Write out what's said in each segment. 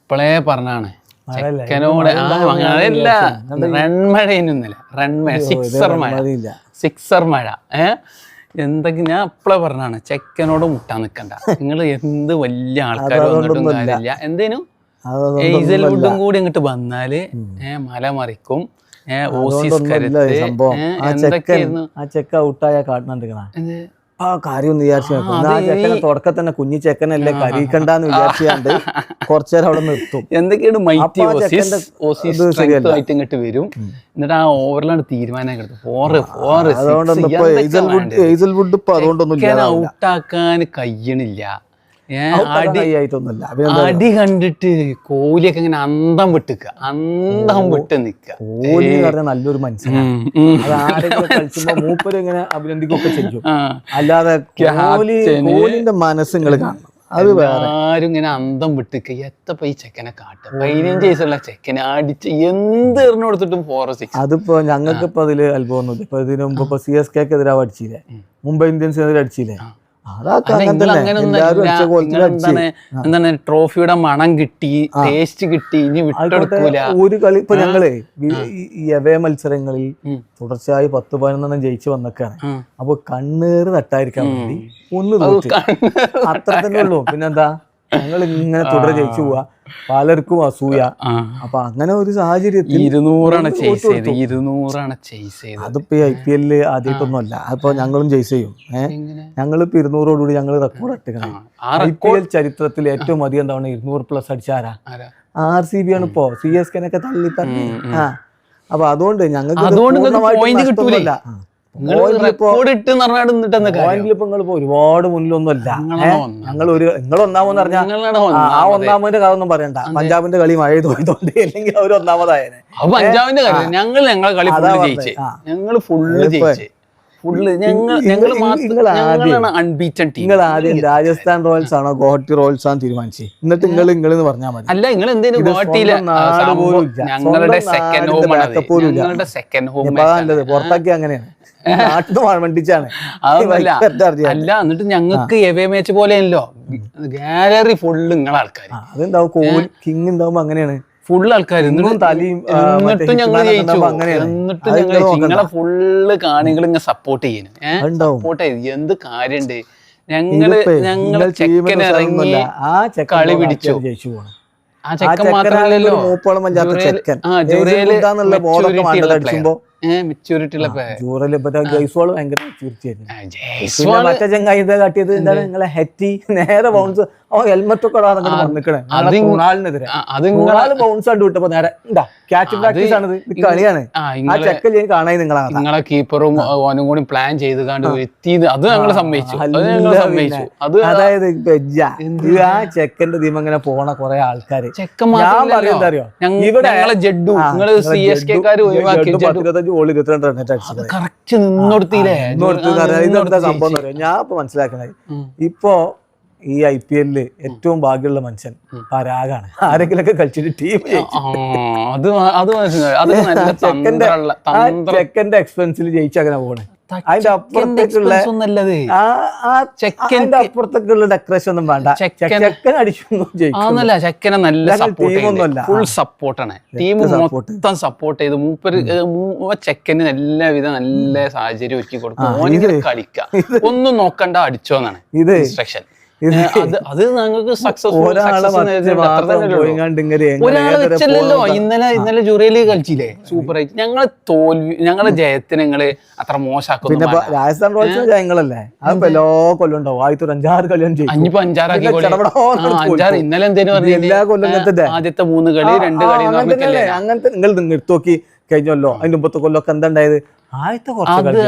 ഇപ്പളേ പറഞ്ഞാണ് ചെക്കനോട് മഴയല്ല, റൺമഴയൊന്നുമില്ല, റൺമഴ, സിക്സർ മഴ. എന്തൊക്കെ ഞാൻ ഇപ്പളെ പറഞ്ഞാണ്, ചെക്കനോട് മുട്ടാൻ നിക്കണ്ട. നിങ്ങൾ എന്ത് വലിയ ആൾക്കാർ വന്നിട്ടും കാര്യമില്ല. എന്തേനും ഹേസൽവുഡും കൂടി അങ്ങോട്ട് വന്നാല് മല മറിക്കും. ഓസീസ് കരുത്ത് എന്തൊക്കെയായിരുന്നു ആ ചെക്ക ഔട്ടായ കാട്ടിനാണ്ടിക്കണ ആ കാര്യം വിചാരിച്ചു തുടക്കത്തിൽ തന്നെ കുഞ്ഞി ചെക്കനല്ലേ കരീക്കണ്ടെന്ന് വിചാരിച്ചാണ്ട് കുറച്ചേരം അവിടെ നിർത്തും. എന്തൊക്കെയാണ് ഇങ്ങോട്ട് വരും. എന്നിട്ട് ആ ഓവറിലാണ് തീരുമാനം ഔട്ടാക്കാൻ കഴിയണില്ല. അടി കണ്ടിട്ട് കോഹ്ലിയൊക്കെ ഇങ്ങനെ അന്തം വിട്ടുക, അന്തം വിട്ട് നിക്ക. കോഹ്ലി എന്ന് പറഞ്ഞാൽ നല്ലൊരു മനുഷ്യനാണ്. കളിച്ചുമ്പോ മൂപ്പര് ഇങ്ങനെ അഭിനന്ദിക്കുകയൊക്കെ ചെയ്യും. അല്ലാതെ കോഹ്ലിന്റെ മനസ്സുകൾ കാണണം. അത് ആരും ഇങ്ങനെ അന്തം വിട്ടുക. എത്തപ്പോ ഈ ചെക്കനെ കാട്ടുക, 15 വയസ്സുള്ള ചെക്കനെ അടിച്ച് എന്ത് എറിഞ്ഞു കൊടുത്തിട്ടും 4-6. അതിപ്പോ ഞങ്ങൾക്ക് ഇപ്പൊ അതില് അത്ഭവമൊന്നുമില്ല. ഇപ്പൊ ഇതിനു മുമ്പ് ഇപ്പൊ CSK എതിരാ അടിച്ചില്ലേ, മുംബൈ ഇന്ത്യൻസിനെതിരെ അടിച്ചില്ലേ. എന്താണ് ട്രോഫിയുടെ മണം കിട്ടി, ടേസ്റ്റ് കിട്ടി, ഇനി വിട്ടെടുക്കൂല. ഒരു കളി ഇപ്പൊ ഞങ്ങള് ഈ എവേ മത്സരങ്ങളിൽ തുടർച്ചയായി 10-11 ജയിച്ചു വന്നൊക്കെയാണ്. അപ്പൊ കണ്ണേറ് തട്ടായിരിക്കാൻ വേണ്ടി ഒന്ന് തോറ്റ്, അത്ര തന്നെ ഉള്ളൂ. പിന്നെന്താ, ഞങ്ങൾ ഇങ്ങനെ തുടരെ ജയിച്ചു പോവാ, പലർക്കും അസൂയ. അപ്പൊ അങ്ങനെ ഒരു സാഹചര്യത്തിൽ 200 അതിപ്പോ IPL ആദ്യമായിട്ടൊന്നും അല്ല. അപ്പൊ ഞങ്ങളും ചേസ് ചെയ്യും. ഞങ്ങളിപ്പോ 200ഓടുകൂടി ഞങ്ങൾ റെക്കോർഡ് ഇട്ടിക്കണം. IPL ചരിത്രത്തിൽ ഏറ്റവും അധികം തവണ 200+ അടിച്ച ആരാ? RCB ആണ്. ഇപ്പോ CSK-നൊക്കെ തള്ളി തള്ളി. അപ്പൊ അതുകൊണ്ട് ഞങ്ങൾക്ക് ഒരുപാട് മുന്നിലൊന്നും അല്ല. നിങ്ങൾ ഒന്നാമെന്ന് പറഞ്ഞാൽ ആ ഒന്നാമന്റെ കഥ ഒന്നും പറയണ്ട. പഞ്ചാബിന്റെ കളി മഴ തോന്നിയതുകൊണ്ട്, അല്ലെങ്കിൽ അവർ ഒന്നാമതായനെ. നിങ്ങൾ ആദ്യം രാജസ്ഥാൻ റോയൽസ് ആണോ ഗോഹട്ടി റോയൽസ് ആണോ തീരുമാനിച്ചു, എന്നിട്ട് നിങ്ങൾ പറഞ്ഞാൽ മതി. അല്ല, നിങ്ങൾ എന്തേലും പുറത്താക്കി അങ്ങനെയാണ് വണ്ടിച്ചാണ്. അല്ല, എന്നിട്ട് ഞങ്ങൾക്ക് എവേ മാച്ച് പോലെയല്ലോ, ഗാലറി ഫുള്ള് നിങ്ങളെ ആൾക്കാർ. അതുണ്ടാവും, കിങ് ഉണ്ടാവുമ്പോ അങ്ങനെയാണ് ഫുള്ള് ആൾക്കാർ. എന്നിട്ടും ഞങ്ങൾ ജയിച്ചു. എന്നിട്ടും ഞങ്ങൾ നിങ്ങളെ ഫുള്ള് കാണികൾ ഇങ്ങനെ സപ്പോർട്ട് ചെയ്യുന്നു. സപ്പോർട്ട് ചെയ്ത് എന്ത് കാര്യണ്ട്? ഞങ്ങള് ചെക്കൻ ഇറങ്ങി കളി പിടിച്ചു. ആ ചെക്കൻ മാത്രമല്ലല്ലോ, മെച്ചൂരിറ്റി മറ്റേ ചങ്ങായി കാട്ടിയത് എന്താണ്, നിങ്ങളെ ഹെറ്റി നേരെ ബൗൺസ് ഹെൽമെറ്റ് ഒക്കെ ബൗൺസ് കണ്ടു വിട്ടപ്പോ നേരെ ക്യാച്ച് പ്രാക്ടീസ് ആണ്, കളിയാണ്. ആ ചെക്കൻ കാണാൻ നിങ്ങളെ കീപ്പറും ഓനും കൂടി പ്ലാൻ ചെയ്ത് കണ്ട് എത്തിയത് അത് ഞങ്ങൾ സമ്മതിച്ചു. അതായത് ആ ചെക്കന്റെ ടീം അങ്ങനെ പോണ കുറെ ആൾക്കാര് ചെക്കന്മാറിയോ ഇവിടെ ജഡ്ഡു ഗോൾ 22 റൺ അടിച്ചത് കറക്റ്റ് നിന്നോടത്തില്ലേ. ഇതെന്താ സംഭവം എന്ന് പറയാം. ഞാൻ ഇപ്പൊ മനസ്സിലാക്കണത്, ഇപ്പോ ഈ IPL ഏറ്റവും ഭാഗ്യമുള്ള മനുഷ്യൻ പരാഗാണ്. ആരെങ്കിലൊക്കെ കളിച്ചിട്ട് ടീം ചെക്കന്റെ എക്സ്പെൻസിൽ ജയിച്ചങ്ങനെ പോണേ. അതിന്റെ അപ്പുറത്തേക്കുള്ള അപ്പുറത്തേക്കുള്ള ഡെക്കറേഷൻ ഒന്നും വേണ്ട. ചെക്കൻ അടിച്ചൊന്നും ജയിക്കുന്നല്ല. ചെക്കനെ നല്ല ടീമൊന്നുമല്ല, ഫുൾ സപ്പോർട്ടാണ്. ടീം മൊത്തം സപ്പോർട്ട് ചെയ്ത് ചെക്കന് എല്ലാവിധ നല്ല സാഹചര്യം ഒരുക്കി കൊടുക്കും. കളിക്കാം, ഒന്നും നോക്കണ്ട, അടിച്ചോന്നാണ് ഇത് ഇൻസ്ട്രക്ഷൻ. അത് ഞങ്ങൾക്ക് ഒരാളെ വെച്ചല്ലോ. ഇന്നലെ ജുറയില് കളിച്ചില്ലേ, സൂപ്പർ ആയിട്ട്. ഞങ്ങളെ തോൽവി, ഞങ്ങളെ ജയത്തിന് നിങ്ങള് അത്ര മോശമാക്കുന്നു. പിന്നെ രാജസ്ഥാൻ റോയൽസ് ജയങ്ങളല്ലേ, അതിപ്പോ എല്ലാ കൊല്ലം ഉണ്ടാവും. 5-6 കളി അഞ്ഞിപ്പോ 5-6 ഇന്നലെ എന്തേലും എല്ലാ കൊല്ലം ആദ്യത്തെ 3 കളി 2 കളി അങ്ങനത്തെ നിങ്ങൾ നിർത്തി നോക്കി കഴിഞ്ഞല്ലോ. അതിന്റെ മുമ്പത്തെ കൊല്ലമൊക്കെ എന്താ ഉണ്ടായത്? ആദ്യത്തെ കുറച്ച്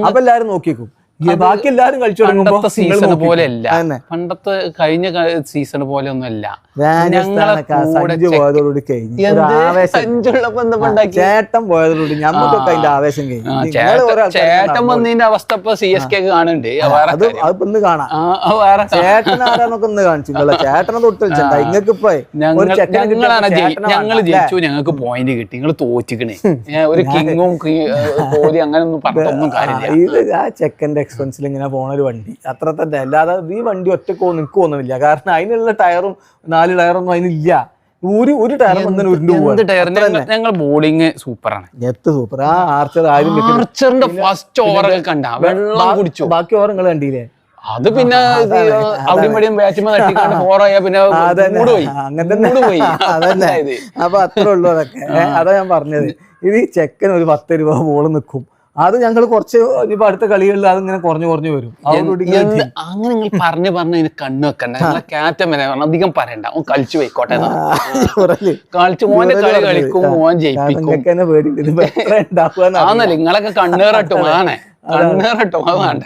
അപ്പൊ എല്ലാരും നോക്കിയേക്കും. ബാക്കി എല്ലാരും കളിച്ചു പണ്ടത്തെ സീസൺ പോലെ അല്ല, പണ്ടത്തെ കഴിഞ്ഞ സീസൺ പോലെ ഒന്നും അല്ല. ചേട്ടൻ പോയതോടുകൂടി ഞമ്മക്കൊക്കെ അതിന്റെ ആവേശം കഴിഞ്ഞു. ചേട്ടൻ വന്നതിന്റെ അവസ്ഥ ഇപ്പൊ CSK കാണുന്നുണ്ട്. അതിപ്പോ ഒന്ന് കാണാം. ചേട്ടൻ ആരാന്നൊക്കെ ഒന്ന് കാണിച്ചു. ചേട്ടനെ തൊട്ട് വെച്ചിട്ടുണ്ടാ. നിങ്ങൾക്ക് ഇപ്പൊ ഞങ്ങള് ജയിച്ചു, ഞങ്ങൾക്ക് പോയിന്റ് കിട്ടി, നിങ്ങൾ തോറ്റിക്കണേ. ഒരു കിങ്ങും കോഹ്ലി അങ്ങനെ ഒന്നും പറഞ്ഞൊന്നും കാര്യമില്ല. ഇത് ആ ചെക്കന്റെ എക്സ്പെൻസിൽ ഇങ്ങനെ പോണ ഒരു വണ്ടി അത്ര തന്നെ. അല്ലാതെ ഈ വണ്ടി ഒറ്റക്ക് നിൽക്കുമൊന്നുമില്ല. കാരണം അതിനുള്ള ടയറും 4 ടയറൊന്നും അതിനില്ല. ഒരു ടയർ വന്നതിന് ഉരുണ്ട് എന്ത് ടയർ ഞങ്ങൾ ബോളിങ് സൂപ്പറാണ്. എത്ത് സൂപ്പർ. ആ ആർച്ചർ ആർച്ചറിന്റെ ഫസ്റ്റ് ഓവറൊക്കെ കണ്ട വെള്ളം കുടിച്ചു. ബാക്കി ഓവർ നിങ്ങൾ കണ്ടില്ലേ? അത് പിന്നെ അവിടെയും ഇവിടെയും ബാറ്റ്സ്മാൻ തട്ടിക്കാണ്ട് ഫോറായാ പിന്നെ പോയി. അതന്നെ. അപ്പൊ അത്രേ ഉള്ളൂ അതൊക്കെ. അതാ ഞാൻ പറഞ്ഞത്. ഇത് ചെക്കൻ ഒരു 10 രൂപ ബോള് നിൽക്കും. അത് ഞങ്ങൾ കുറച്ച് ഇപ്പൊ അടുത്ത കളികളിൽ അതിങ്ങനെ കുറഞ്ഞു വരും. അങ്ങനെ നിങ്ങൾ പറഞ്ഞു ഇതിന് കണ്ണ് വെക്കണ്ട. നിങ്ങളെ ക്യാപ്റ്റൻ വരെ അധികം പറയണ്ട, ഓൻ കളിച്ചു പോയിക്കോട്ടെ. കളിച്ചു മോനെ കളി കളിക്കും, മോൻ ജയിപ്പിക്കും. ആന്നല്ലേ നിങ്ങളൊക്കെ കണ്ണേറട്ടും. കണ്ണേറട്ടും അത് വേണ്ട.